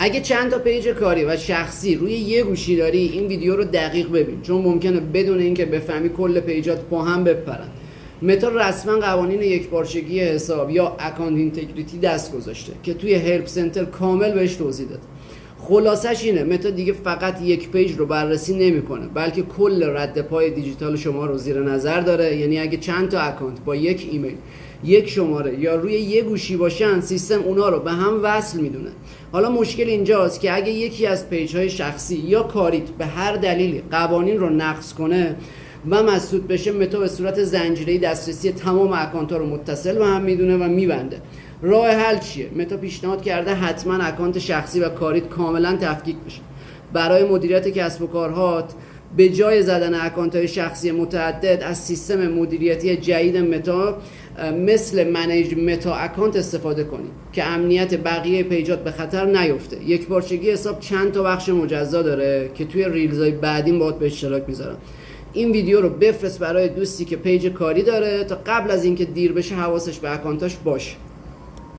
اگه چند تا پیج کاری و شخصی روی یه گوشی داری، این ویدیو رو دقیق ببین، چون ممکنه بدون اینکه بفهمی کل پیجات با هم بپرن. متا رسما قوانین یکپارچگی حساب یا اکانت اینتگریتی دست گذاشته که توی هلپ سنتر کامل بهش توضیح داد. خلاصش اینه متا دیگه فقط یک پیج رو بررسی نمیکنه، بلکه کل رد پای دیجیتال شما رو زیر نظر داره. یعنی اگه چند تا اکانت با یک ایمیل، یک شماره یا روی یک گوشی باشن، سیستم اونا رو به هم وصل میدونه. حالا مشکل اینجاست که اگه یکی از پیج‌های شخصی یا کاریت به هر دلیلی قوانین رو نقض کنه و مسدود بشه، متا به صورت زنجیره‌ای دسترسی تمام اکانت‌ها رو متصل به هم میدونه و میبنده. راه حل چیه؟ متا پیشنهاد کرده حتما اکانت شخصی و کاریت کاملا تفکیک بشه. برای مدیریت کسب و کارهات به جای زدن اکانت‌های شخصی متعدد، از سیستم مدیریتی جدید متا مثل منیج متا اکانت استفاده کنید که امنیت بقیه پیجات به خطر نیفته. یک بارچگی حساب چند تا بخش مجزا داره که توی ریلزهای بعدین باهات به اشتراک میذارم. این ویدیو رو بفرست برای دوستی که پیج کاری داره تا قبل از اینکه دیر بشه حواسش به اکانتاش باشه.